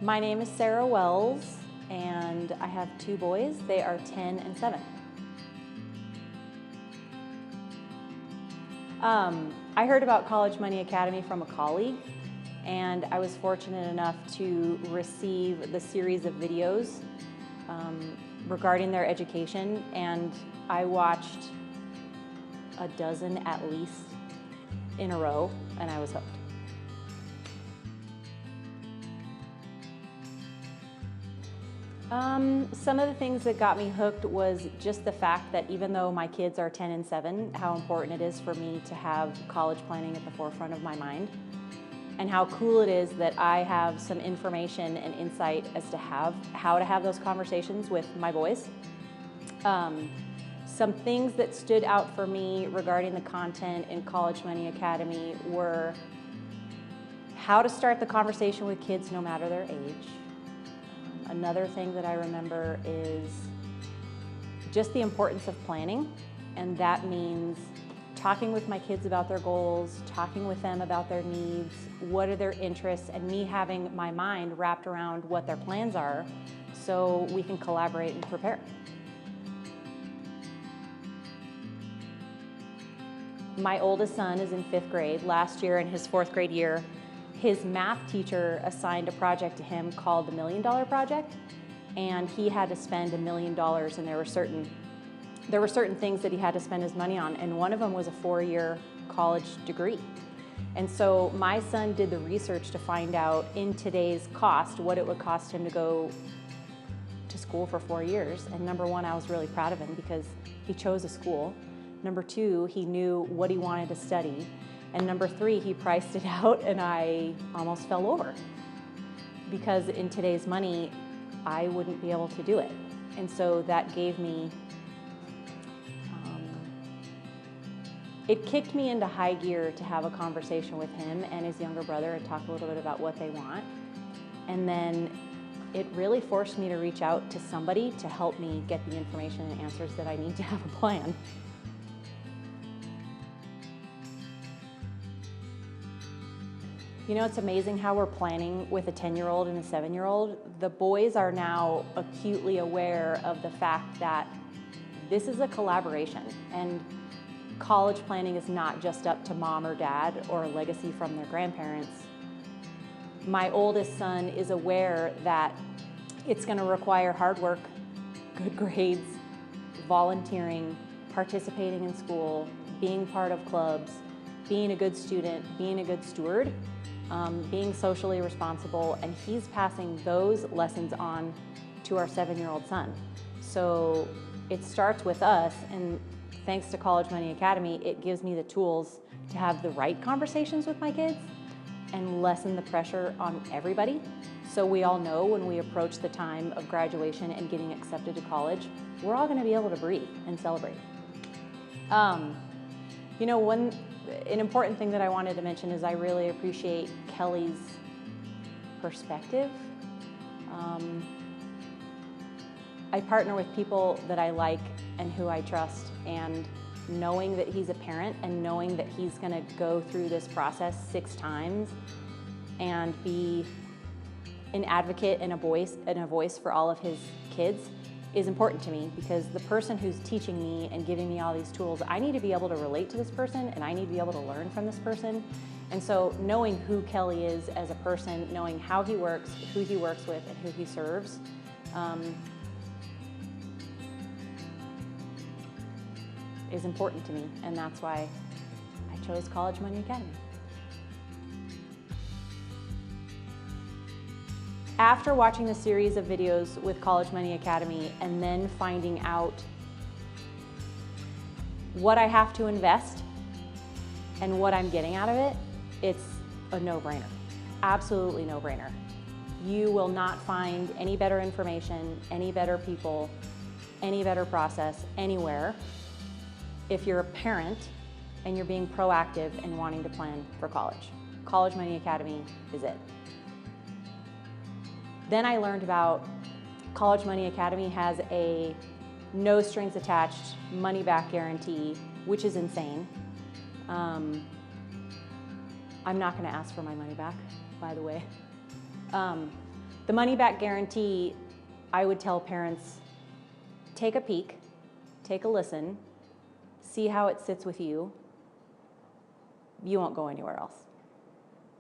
My name is Sarah Wells, and I have two boys. They are 10 and 7. I heard about College Money Academy from a colleague, and I was fortunate enough to receive the series of videos regarding their education, and I watched a dozen at least in a row, and I was hooked. Some of the things that got me hooked was just the fact that even though my kids are 10 and 7, how important it is for me to have college planning at the forefront of my mind, and how cool it is that I have some information and insight as to how to have those conversations with my boys. Some things that stood out for me regarding the content in College Money Academy were how to start the conversation with kids no matter their age. Another thing that I remember is just the importance of planning, and that means talking with my kids about their goals, talking with them about their needs, what are their interests, and me having my mind wrapped around what their plans are so we can collaborate and prepare. My oldest son is in 5th grade. Last year, in his 4th grade year, his math teacher assigned a project to him called the $1 Million Project, and he had to spend $1 million, and there were certain things that he had to spend his money on, and one of them was a 4-year college degree. And so my son did the research to find out in today's cost what it would cost him to go to school for 4 years. And number one, I was really proud of him because he chose a school. Number two, he knew what he wanted to study. And number three, he priced it out, and I almost fell over because in today's money, I wouldn't be able to do it. And so that gave me, it kicked me into high gear to have a conversation with him and his younger brother and talk a little bit about what they want. And then it really forced me to reach out to somebody to help me get the information and answers that I need to have a plan. You know, it's amazing how we're planning with a 10-year-old and a 7-year-old. The boys are now acutely aware of the fact that this is a collaboration, and college planning is not just up to mom or dad or a legacy from their grandparents. My oldest son is aware that it's going to require hard work, good grades, volunteering, participating in school, being part of clubs, being a good student, being a good steward, being socially responsible, and he's passing those lessons on to our 7-year-old son. So it starts with us, and thanks to College Money Academy, it gives me the tools to have the right conversations with my kids and lessen the pressure on everybody. So we all know when we approach the time of graduation and getting accepted to college, we're all gonna be able to breathe and celebrate. You know, an important thing that I wanted to mention is I really appreciate Kelly's perspective. I partner with people that I like and who I trust, and knowing that he's a parent and knowing that he's gonna go through this process 6 times and be an advocate and a voice for all of his kids is important to me, because the person who's teaching me and giving me all these tools, I need to be able to relate to this person, and I need to be able to learn from this person. And so knowing who Kelly is as a person, knowing how he works, who he works with, and who he serves, is important to me, and that's why I chose College Money Academy. After watching the series of videos with College Money Academy and then finding out what I have to invest and what I'm getting out of it, it's a no-brainer. Absolutely no-brainer. You will not find any better information, any better people, any better process anywhere if you're a parent and you're being proactive and wanting to plan for college. College Money Academy is it. Then I learned about College Money Academy has a no strings attached money back guarantee, which is insane. I'm not gonna ask for my money back, by the way. The money back guarantee, I would tell parents, take a peek, take a listen, see how it sits with you. You won't go anywhere else.